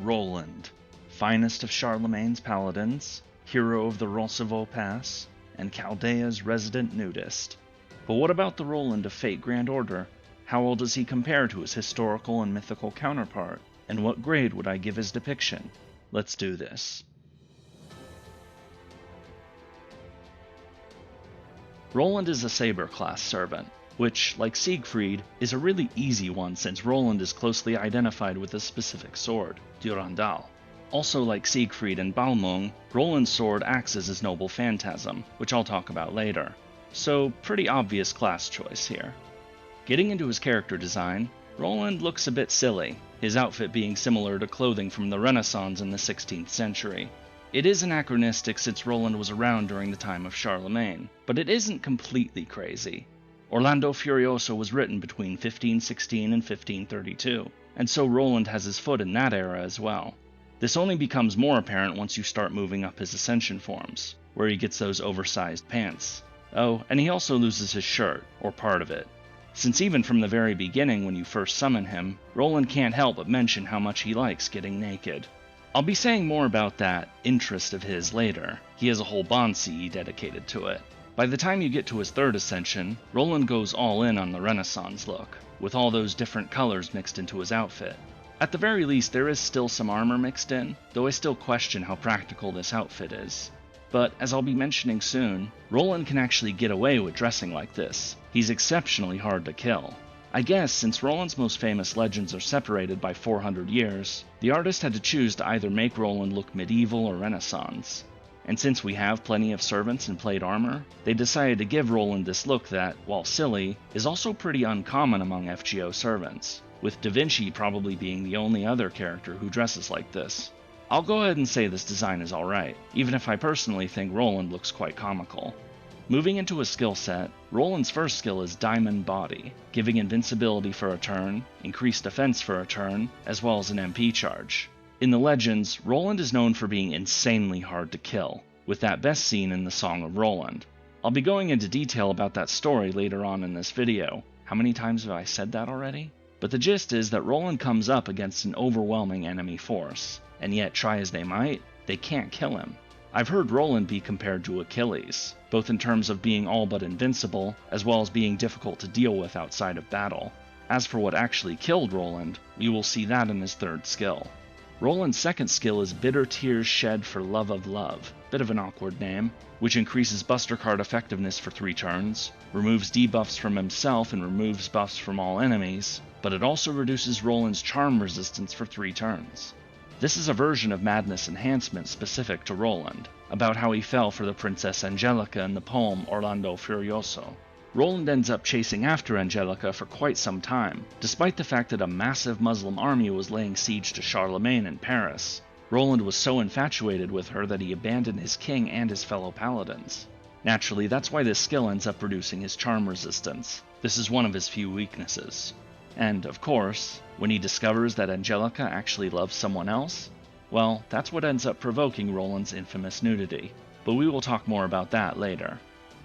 Roland, finest of Charlemagne's Paladins, hero of the Roncevaux Pass, and Chaldea's resident nudist. But what about the Roland of Fate Grand Order? How well does he compare to his historical and mythical counterpart? And what grade would I give his depiction? Let's do this. Roland is a saber-class servant, which, like Siegfried, is a really easy one since Roland is closely identified with a specific sword, Durandal. Also like Siegfried and Balmung, Roland's sword acts as his noble Phantasm, which I'll talk about later. So, pretty obvious class choice here. Getting into his character design, Roland looks a bit silly, his outfit being similar to clothing from the Renaissance in the 16th century. It is anachronistic since Roland was around during the time of Charlemagne, but it isn't completely crazy. Orlando Furioso was written between 1516 and 1532, and so Roland has his foot in that era as well. This only becomes more apparent once you start moving up his ascension forms, where he gets those oversized pants. Oh, and he also loses his shirt, or part of it. Since even from the very beginning when you first summon him, Roland can't help but mention how much he likes getting naked. I'll be saying more about that interest of his later. He has a whole Bond CE dedicated to it. By the time you get to his third ascension, Roland goes all in on the Renaissance look, with all those different colors mixed into his outfit. At the very least, there is still some armor mixed in, though I still question how practical this outfit is. But, as I'll be mentioning soon, Roland can actually get away with dressing like this. He's exceptionally hard to kill. I guess, since Roland's most famous legends are separated by 400 years, the artist had to choose to either make Roland look medieval or Renaissance. And since we have plenty of servants in plate armor, they decided to give Roland this look that, while silly, is also pretty uncommon among FGO servants, with Da Vinci probably being the only other character who dresses like this. I'll go ahead and say this design is alright, even if I personally think Roland looks quite comical. Moving into his skill set, Roland's first skill is Diamond Body, giving invincibility for a turn, increased defense for a turn, as well as an MP charge. In the legends, Roland is known for being insanely hard to kill, with that best seen in the Song of Roland. I'll be going into detail about that story later on in this video. How many times have I said that already? But the gist is that Roland comes up against an overwhelming enemy force, and yet try as they might, they can't kill him. I've heard Roland be compared to Achilles, both in terms of being all but invincible, as well as being difficult to deal with outside of battle. As for what actually killed Roland, we will see that in his third skill. Roland's second skill is Bitter Tears Shed for Love of Love, bit of an awkward name, which increases Buster Card effectiveness for 3 turns, removes debuffs from himself and removes buffs from all enemies, but it also reduces Roland's charm resistance for 3 turns. This is a version of Madness Enhancement specific to Roland, about how he fell for the Princess Angelica in the poem Orlando Furioso. Roland ends up chasing after Angelica for quite some time, despite the fact that a massive Muslim army was laying siege to Charlemagne in Paris. Roland was so infatuated with her that he abandoned his king and his fellow paladins. Naturally, that's why this skill ends up reducing his charm resistance. This is one of his few weaknesses. And, of course, when he discovers that Angelica actually loves someone else, well, that's what ends up provoking Roland's infamous nudity. But we will talk more about that later.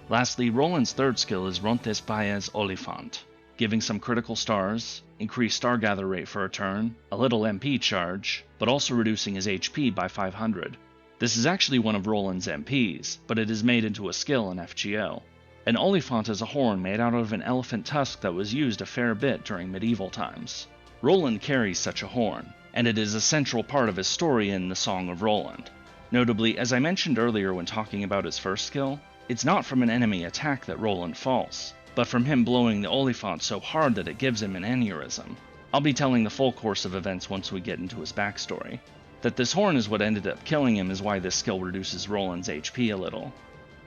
Lastly, Roland's third skill is Rontespalla's Olifant, giving some critical stars, increased star gather rate for a turn, a little MP charge, but also reducing his HP by 500. This is actually one of Roland's MPs, but it is made into a skill in FGO. An olifant is a horn made out of an elephant tusk that was used a fair bit during medieval times. Roland carries such a horn, and it is a central part of his story in the Song of Roland. Notably, as I mentioned earlier when talking about his first skill, it's not from an enemy attack that Roland falls, but from him blowing the olifant so hard that it gives him an aneurysm. I'll be telling the full course of events once we get into his backstory. That this horn is what ended up killing him is why this skill reduces Roland's HP a little.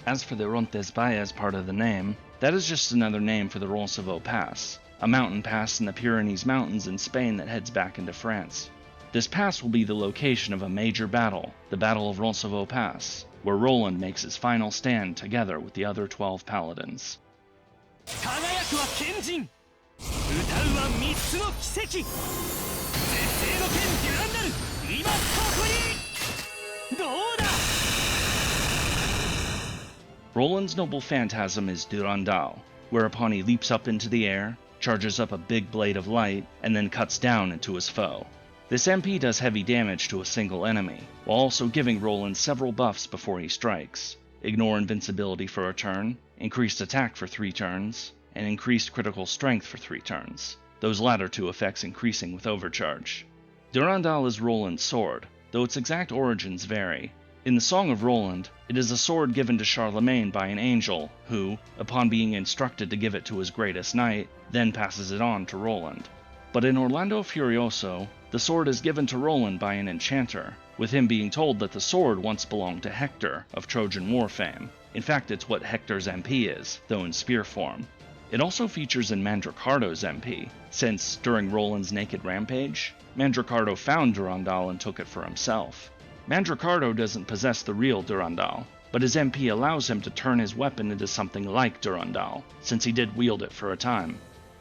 As for the Rontespalla's part of the name, that is just another name for the Roncevaux Pass, a mountain pass in the Pyrenees Mountains in Spain that heads back into France. This pass will be the location of a major battle, the Battle of Roncevaux Pass, where Roland makes his final stand together with the other 12 paladins. Roland's noble Phantasm is Durandal, whereupon he leaps up into the air, charges up a big blade of light, and then cuts down into his foe. This MP does heavy damage to a single enemy, while also giving Roland several buffs before he strikes. Ignore invincibility for a turn, increased attack for 3 turns, and increased critical strength for 3 turns, those latter 2 effects increasing with overcharge. Durandal is Roland's sword, though its exact origins vary. In the Song of Roland, it is a sword given to Charlemagne by an angel, who, upon being instructed to give it to his greatest knight, then passes it on to Roland. But in Orlando Furioso, the sword is given to Roland by an enchanter, with him being told that the sword once belonged to Hector, of Trojan War fame. In fact, it's what Hector's MP is, though in spear form. It also features in Mandricardo's MP, since, during Roland's naked rampage, Mandricardo found Durandal and took it for himself. Mandricardo doesn't possess the real Durandal, but his MP allows him to turn his weapon into something like Durandal, since he did wield it for a time.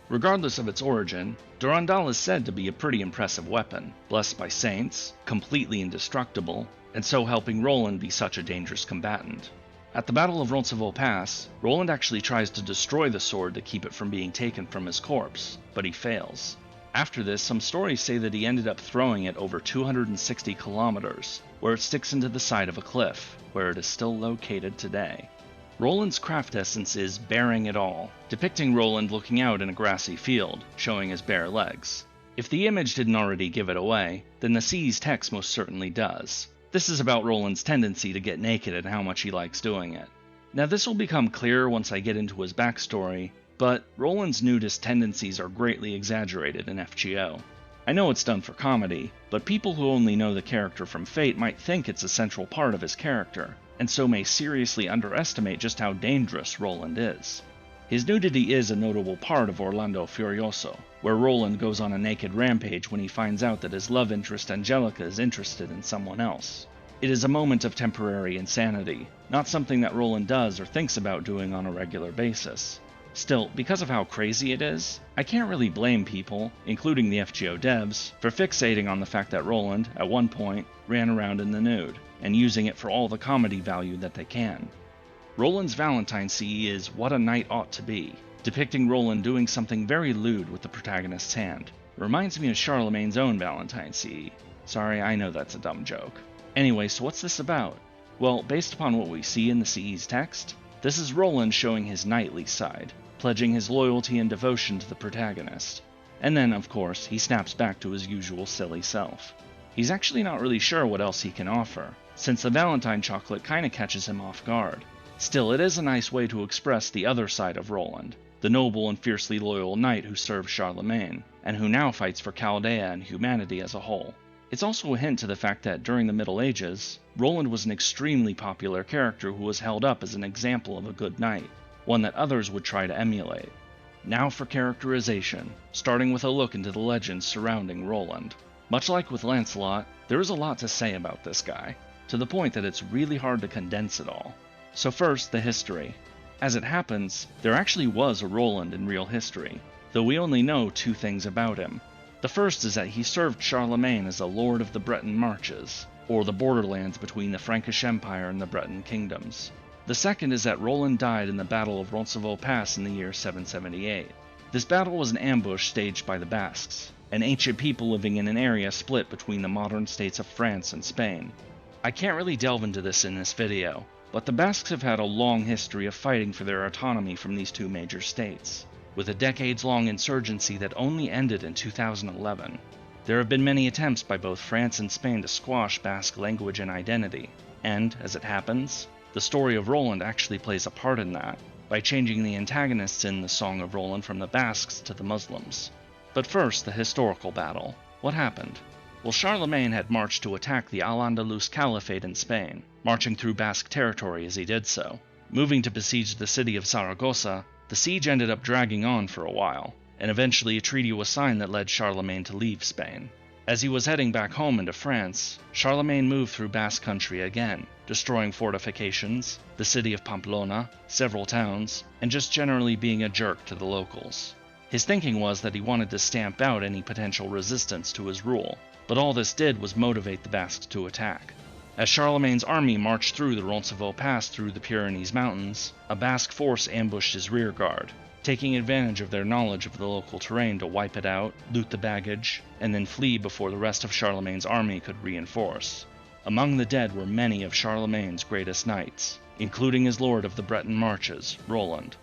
Regardless of its origin, Durandal is said to be a pretty impressive weapon, blessed by saints, completely indestructible, and so helping Roland be such a dangerous combatant. At the Battle of Roncesvalles Pass, Roland actually tries to destroy the sword to keep it from being taken from his corpse, but he fails. After this, some stories say that he ended up throwing it over 260 kilometers, where it sticks into the side of a cliff, where it is still located today. Roland's craft essence is Bearing It All, depicting Roland looking out in a grassy field, showing his bare legs. If the image didn't already give it away, then the CE's text most certainly does. This is about Roland's tendency to get naked and how much he likes doing it. Now this will become clearer once I get into his backstory, but Roland's nudist tendencies are greatly exaggerated in FGO. I know it's done for comedy, but people who only know the character from Fate might think it's a central part of his character, and so may seriously underestimate just how dangerous Roland is. His nudity is a notable part of Orlando Furioso, where Roland goes on a naked rampage when he finds out that his love interest Angelica is interested in someone else. It is a moment of temporary insanity, not something that Roland does or thinks about doing on a regular basis. Still, because of how crazy it is, I can't really blame people, including the FGO devs, for fixating on the fact that Roland, at one point, ran around in the nude, and using it for all the comedy value that they can. Roland's Valentines CE is What a Knight Ought to Be, depicting Roland doing something very lewd with the protagonist's hand. It reminds me of Charlemagne's own Valentines CE. Sorry, I know that's a dumb joke. Anyway, so what's this about? Well, based upon what we see in the CE's text, this is Roland showing his knightly side, pledging his loyalty and devotion to the protagonist. And then, of course, he snaps back to his usual silly self. He's actually not really sure what else he can offer, since the Valentine chocolate kinda catches him off guard. Still, it is a nice way to express the other side of Roland, the noble and fiercely loyal knight who served Charlemagne, and who now fights for Chaldea and humanity as a whole. It's also a hint to the fact that during the Middle Ages, Roland was an extremely popular character who was held up as an example of a good knight, one that others would try to emulate. Now for characterization, starting with a look into the legends surrounding Roland. Much like with Lancelot, there is a lot to say about this guy, to the point that it's really hard to condense it all. So first, the history. As it happens, there actually was a Roland in real history, though we only know 2 things about him. The first is that he served Charlemagne as a lord of the Breton Marches, or the borderlands between the Frankish Empire and the Breton kingdoms. The second is that Roland died in the Battle of Roncesvalles Pass in the year 778. This battle was an ambush staged by the Basques, an ancient people living in an area split between the modern states of France and Spain. I can't really delve into this in this video, but the Basques have had a long history of fighting for their autonomy from these 2 major states, with a decades-long insurgency that only ended in 2011. There have been many attempts by both France and Spain to squash Basque language and identity, and, as it happens, the story of Roland actually plays a part in that, by changing the antagonists in the Song of Roland from the Basques to the Muslims. But first, the historical battle. What happened? Well, Charlemagne had marched to attack the Al-Andalus Caliphate in Spain, marching through Basque territory as he did so. Moving to besiege the city of Saragossa, the siege ended up dragging on for a while, and eventually a treaty was signed that led Charlemagne to leave Spain. As he was heading back home into France, Charlemagne moved through Basque country again, destroying fortifications, the city of Pamplona, several towns, and just generally being a jerk to the locals. His thinking was that he wanted to stamp out any potential resistance to his rule, but all this did was motivate the Basques to attack. As Charlemagne's army marched through the Roncesvalles Pass through the Pyrenees Mountains, a Basque force ambushed his rearguard, taking advantage of their knowledge of the local terrain to wipe it out, loot the baggage, and then flee before the rest of Charlemagne's army could reinforce. Among the dead were many of Charlemagne's greatest knights, including his lord of the Breton marches, Roland.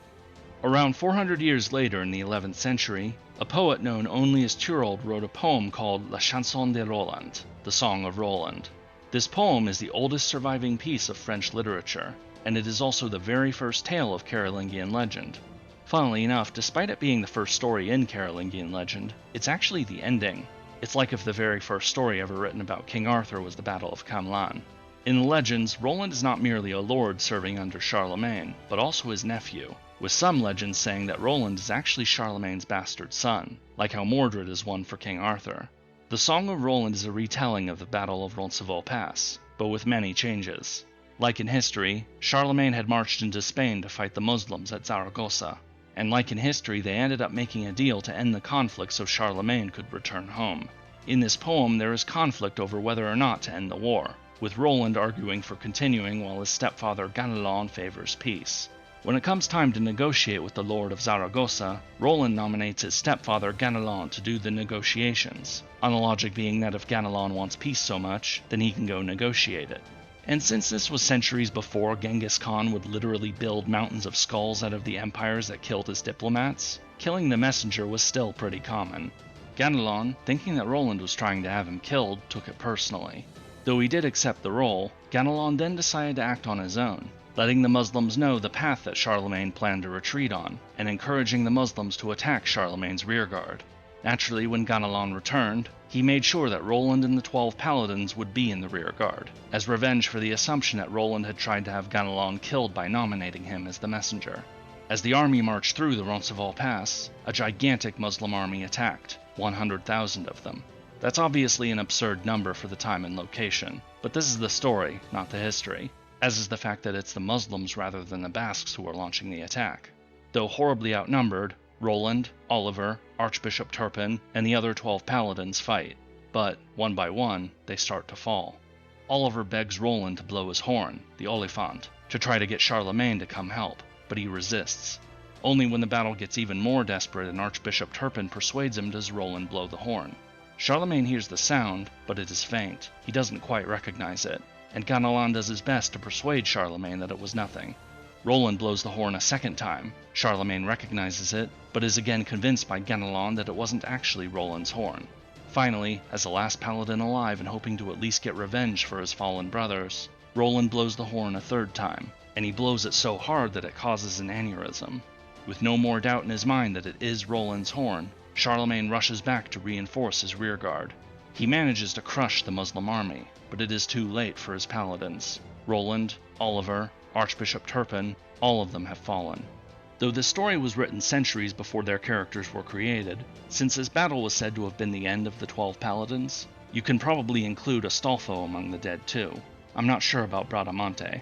Around 400 years later in the 11th century, a poet known only as Turolde wrote a poem called La Chanson de Roland, the Song of Roland. This poem is the oldest surviving piece of French literature, and it is also the very first tale of Carolingian legend. Funnily enough, despite it being the first story in Carolingian legend, it's actually the ending. It's like if the very first story ever written about King Arthur was the Battle of Camlan. In the legends, Roland is not merely a lord serving under Charlemagne, but also his nephew, with some legends saying that Roland is actually Charlemagne's bastard son, like how Mordred is one for King Arthur. The Song of Roland is a retelling of the Battle of Roncesvalles Pass, but with many changes. Like in history, Charlemagne had marched into Spain to fight the Muslims at Zaragoza, and like in history they ended up making a deal to end the conflict so Charlemagne could return home. In this poem there is conflict over whether or not to end the war, with Roland arguing for continuing while his stepfather Ganelon favors peace. When it comes time to negotiate with the Lord of Zaragoza, Roland nominates his stepfather Ganelon to do the negotiations, on the logic being that if Ganelon wants peace so much, then he can go negotiate it. And since this was centuries before Genghis Khan would literally build mountains of skulls out of the empires that killed his diplomats, killing the messenger was still pretty common. Ganelon, thinking that Roland was trying to have him killed, took it personally. Though he did accept the role, Ganelon then decided to act on his own, letting the Muslims know the path that Charlemagne planned to retreat on, and encouraging the Muslims to attack Charlemagne's rearguard. Naturally, when Ganelon returned, he made sure that Roland and the 12 Paladins would be in the rearguard, as revenge for the assumption that Roland had tried to have Ganelon killed by nominating him as the messenger. As the army marched through the Roncesvalles Pass, a gigantic Muslim army attacked, 100,000 of them. That's obviously an absurd number for the time and location, but this is the story, not the history, as is the fact that it's the Muslims rather than the Basques who are launching the attack. Though horribly outnumbered, Roland, Oliver, Archbishop Turpin, and the other 12 paladins fight, but, one by one, they start to fall. Oliver begs Roland to blow his horn, the Olifant, to try to get Charlemagne to come help, but he resists. Only when the battle gets even more desperate and Archbishop Turpin persuades him does Roland blow the horn. Charlemagne hears the sound, but it is faint. He doesn't quite recognize it, and Ganelon does his best to persuade Charlemagne that it was nothing. Roland blows the horn a second time. Charlemagne recognizes it, but is again convinced by Ganelon that it wasn't actually Roland's horn. Finally, as the last paladin alive and hoping to at least get revenge for his fallen brothers, Roland blows the horn a third time, and he blows it so hard that it causes an aneurysm. With no more doubt in his mind that it is Roland's horn, Charlemagne rushes back to reinforce his rearguard. He manages to crush the Muslim army, but it is too late for his paladins. Roland, Oliver, Archbishop Turpin, all of them have fallen. Though this story was written centuries before their characters were created, since this battle was said to have been the end of the 12 paladins, you can probably include Astolfo among the dead too. I'm not sure about Bradamante.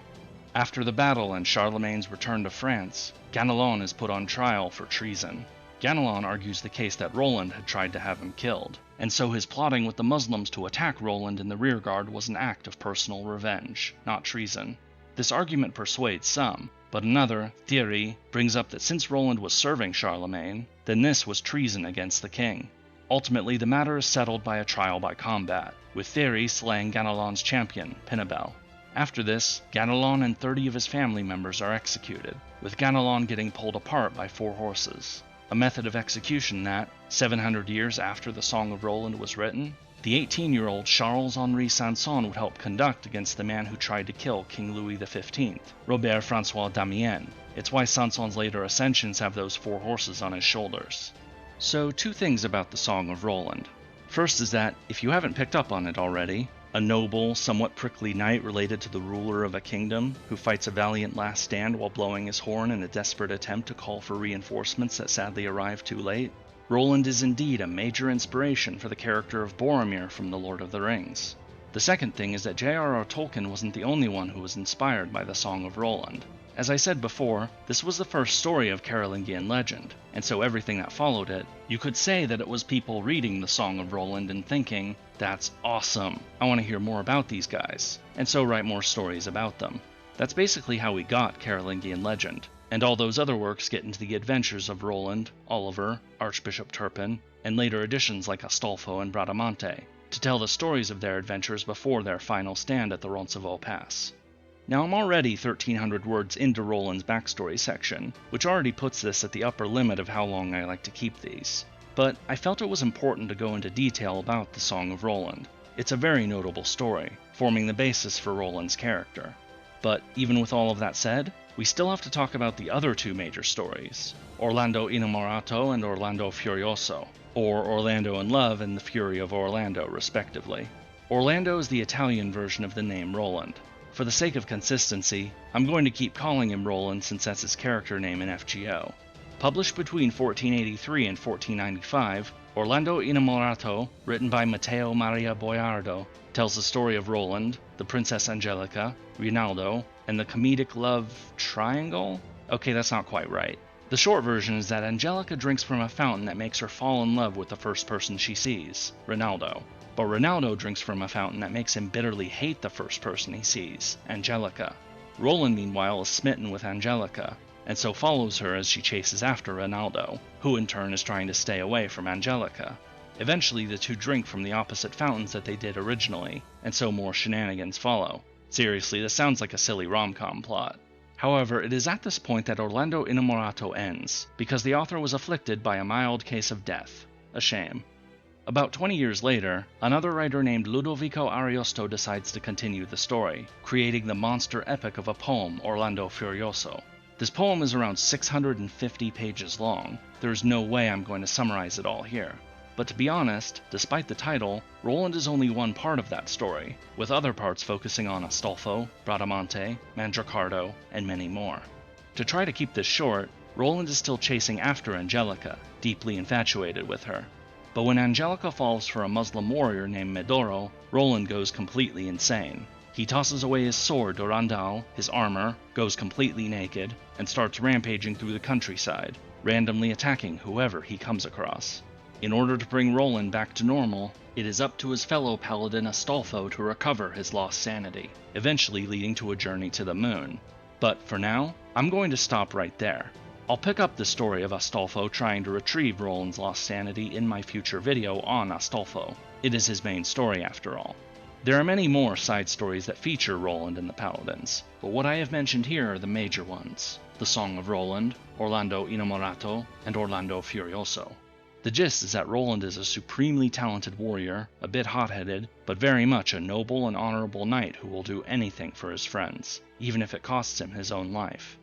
After the battle and Charlemagne's return to France, Ganelon is put on trial for treason. Ganelon argues the case that Roland had tried to have him killed, and so his plotting with the Muslims to attack Roland in the rearguard was an act of personal revenge, not treason. This argument persuades some, but another, Thierry, brings up that since Roland was serving Charlemagne, then this was treason against the king. Ultimately, the matter is settled by a trial by combat, with Thierry slaying Ganelon's champion, Pinabel. After this, Ganelon and 30 of his family members are executed, with Ganelon getting pulled apart by 4 horses, a method of execution that, 700 years after the Song of Roland was written, the 18-year-old Charles-Henri Sanson would help conduct against the man who tried to kill King Louis XV, Robert-François Damiens. It's why Sanson's later ascensions have those 4 horses on his shoulders. So, 2 things about the Song of Roland. First is that, if you haven't picked up on it already, a noble, somewhat prickly knight related to the ruler of a kingdom, who fights a valiant last stand while blowing his horn in a desperate attempt to call for reinforcements that sadly arrive too late, Roland is indeed a major inspiration for the character of Boromir from The Lord of the Rings. The second thing is that J.R.R. Tolkien wasn't the only one who was inspired by the Song of Roland. As I said before, this was the first story of Carolingian legend, and so everything that followed it, you could say that it was people reading the Song of Roland and thinking, that's awesome, I want to hear more about these guys, and so write more stories about them. That's basically how we got Carolingian legend, and all those other works get into the adventures of Roland, Oliver, Archbishop Turpin, and later editions like Astolfo and Bradamante, to tell the stories of their adventures before their final stand at the Roncesvalles Pass. Now I'm already 1300 words into Roland's backstory section, which already puts this at the upper limit of how long I like to keep these. But I felt it was important to go into detail about the Song of Roland. It's a very notable story, forming the basis for Roland's character. But even with all of that said, we still have to talk about the other two major stories, Orlando Innamorato and Orlando Furioso, or Orlando in Love and the Fury of Orlando, respectively. Orlando is the Italian version of the name Roland. For the sake of consistency, I'm going to keep calling him Roland since that's his character name in FGO. Published between 1483 and 1495, Orlando Innamorato, written by Matteo Maria Boiardo, tells the story of Roland, the Princess Angelica, Rinaldo, and the comedic love triangle? Okay, that's not quite right. The short version is that Angelica drinks from a fountain that makes her fall in love with the first person she sees, Rinaldo. But Rinaldo drinks from a fountain that makes him bitterly hate the first person he sees, Angelica. Roland, meanwhile, is smitten with Angelica, and so follows her as she chases after Rinaldo, who in turn is trying to stay away from Angelica. Eventually, the two drink from the opposite fountains that they did originally, and so more shenanigans follow. Seriously, this sounds like a silly rom-com plot. However, it is at this point that Orlando Innamorato ends, because the author was afflicted by a mild case of death. A shame. About 20 years later, another writer named Ludovico Ariosto decides to continue the story, creating the monster epic of a poem, Orlando Furioso. This poem is around 650 pages long. There is no way I'm going to summarize it all here. But to be honest, despite the title, Roland is only one part of that story, with other parts focusing on Astolfo, Bradamante, Mandricardo, and many more. To try to keep this short, Roland is still chasing after Angelica, deeply infatuated with her. But when Angelica falls for a Muslim warrior named Medoro, Roland goes completely insane. He tosses away his sword Durandal, his armor, goes completely naked, and starts rampaging through the countryside, randomly attacking whoever he comes across. In order to bring Roland back to normal, it is up to his fellow paladin Astolfo to recover his lost sanity, eventually leading to a journey to the moon. But for now, I'm going to stop right there. I'll pick up the story of Astolfo trying to retrieve Roland's lost sanity in my future video on Astolfo. It is his main story after all. There are many more side stories that feature Roland and the Paladins, but what I have mentioned here are the major ones: the Song of Roland, Orlando Innamorato, and Orlando Furioso. The gist is that Roland is a supremely talented warrior, a bit hot-headed, but very much a noble and honorable knight who will do anything for his friends, even if it costs him his own life.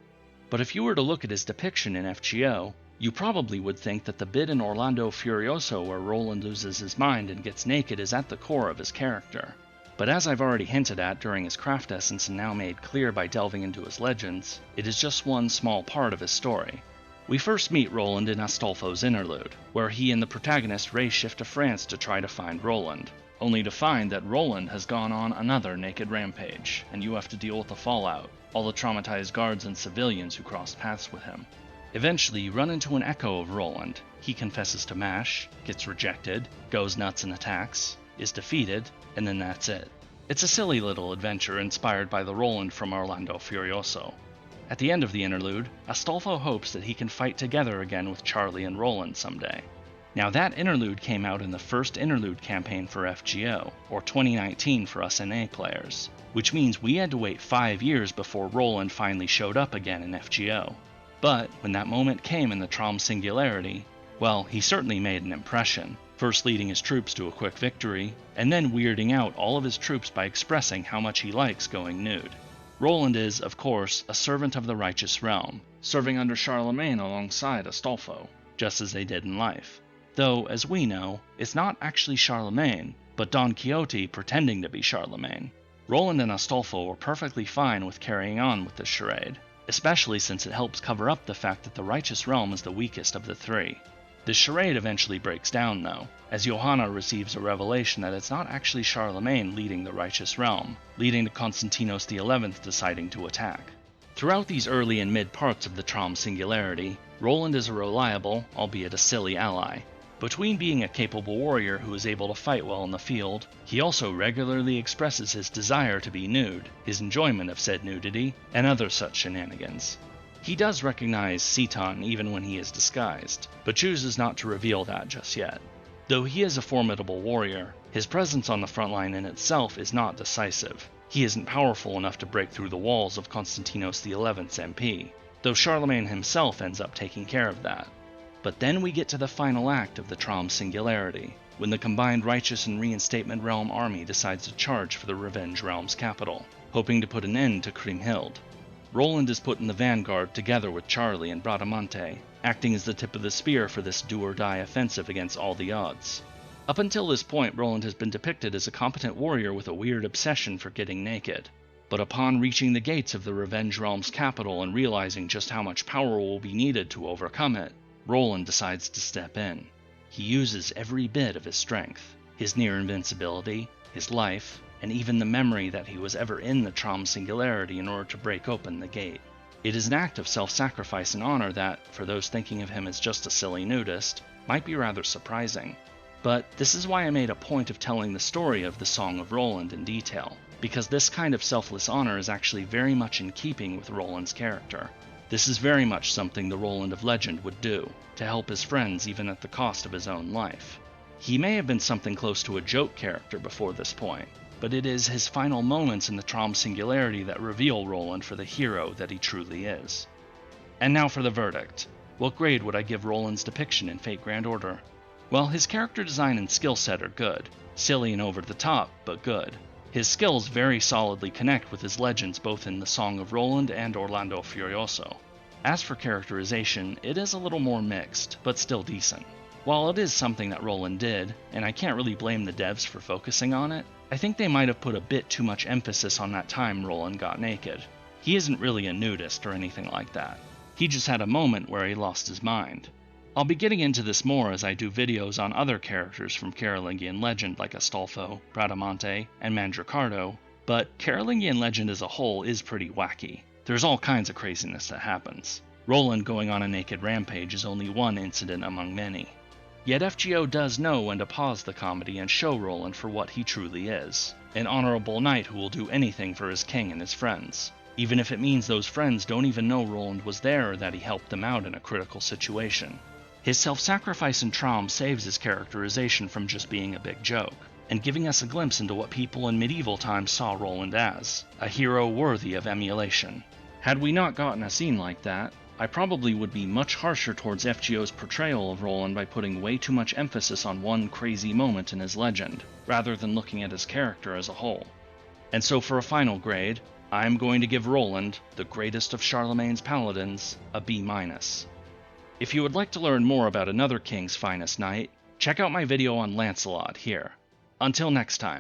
But if you were to look at his depiction in FGO, you probably would think that the bit in Orlando Furioso where Roland loses his mind and gets naked is at the core of his character. But as I've already hinted at during his craft essence and now made clear by delving into his legends, it is just one small part of his story. We first meet Roland in Astolfo's interlude, where he and the protagonist race shift to France to try to find Roland, only to find that Roland has gone on another naked rampage, and you have to deal with the fallout, all the traumatized guards and civilians who crossed paths with him. Eventually, you run into an echo of Roland. He confesses to MASH, gets rejected, goes nuts and attacks, is defeated, and then that's it. It's a silly little adventure inspired by the Roland from Orlando Furioso. At the end of the interlude, Astolfo hopes that he can fight together again with Charlie and Roland someday. Now that interlude came out in the first interlude campaign for FGO, or 2019 for us NA players, which means we had to wait 5 years before Roland finally showed up again in FGO. But when that moment came in the Trom Singularity, well, he certainly made an impression, first leading his troops to a quick victory, and then weirding out all of his troops by expressing how much he likes going nude. Roland is, of course, a servant of the righteous realm, serving under Charlemagne alongside Astolfo, just as they did in life. Though, as we know, it's not actually Charlemagne, but Don Quixote pretending to be Charlemagne. Roland and Astolfo were perfectly fine with carrying on with this charade, especially since it helps cover up the fact that the righteous realm is the weakest of the three. This charade eventually breaks down, though, as Johanna receives a revelation that it's not actually Charlemagne leading the righteous realm, leading to Constantinos XI deciding to attack. Throughout these early and mid parts of the Trom Singularity, Roland is a reliable, albeit a silly ally. Between being a capable warrior who is able to fight well in the field, he also regularly expresses his desire to be nude, his enjoyment of said nudity, and other such shenanigans. He does recognize Seton even when he is disguised, but chooses not to reveal that just yet. Though he is a formidable warrior, his presence on the front line in itself is not decisive. He isn't powerful enough to break through the walls of Constantinos XI's MP, though Charlemagne himself ends up taking care of that. But then we get to the final act of the Trom Singularity, when the combined Righteous and Reinstatement Realm army decides to charge for the Revenge Realm's capital, hoping to put an end to Kriemhild. Roland is put in the vanguard together with Charlie and Bradamante, acting as the tip of the spear for this do-or-die offensive against all the odds. Up until this point, Roland has been depicted as a competent warrior with a weird obsession for getting naked. But upon reaching the gates of the Revenge Realm's capital and realizing just how much power will be needed to overcome it, Roland decides to step in. He uses every bit of his strength, his near invincibility, his life, and even the memory that he was ever in the Trom Singularity in order to break open the gate. It is an act of self-sacrifice and honor that, for those thinking of him as just a silly nudist, might be rather surprising. But this is why I made a point of telling the story of the Song of Roland in detail, because this kind of selfless honor is actually very much in keeping with Roland's character. This is very much something the Roland of legend would do, to help his friends even at the cost of his own life. He may have been something close to a joke character before this point, but it is his final moments in the Trom Singularity that reveal Roland for the hero that he truly is. And now for the verdict. What grade would I give Roland's depiction in Fate Grand Order? Well, his character design and skill set are good. Silly and over the top, but good. His skills very solidly connect with his legends both in the Song of Roland and Orlando Furioso. As for characterization, it is a little more mixed, but still decent. While it is something that Roland did, and I can't really blame the devs for focusing on it, I think they might have put a bit too much emphasis on that time Roland got naked. He isn't really a nudist or anything like that. He just had a moment where he lost his mind. I'll be getting into this more as I do videos on other characters from Carolingian legend like Astolfo, Bradamante, and Mandricardo, but Carolingian legend as a whole is pretty wacky. There's all kinds of craziness that happens. Roland going on a naked rampage is only one incident among many. Yet FGO does know when to pause the comedy and show Roland for what he truly is, an honorable knight who will do anything for his king and his friends, even if it means those friends don't even know Roland was there or that he helped them out in a critical situation. His self-sacrifice in Trom saves his characterization from just being a big joke, and giving us a glimpse into what people in medieval times saw Roland as, a hero worthy of emulation. Had we not gotten a scene like that, I probably would be much harsher towards FGO's portrayal of Roland by putting way too much emphasis on one crazy moment in his legend, rather than looking at his character as a whole. And so for a final grade, I'm going to give Roland, the greatest of Charlemagne's Paladins, a B-. If you would like to learn more about another king's finest knight, check out my video on Lancelot here. Until next time.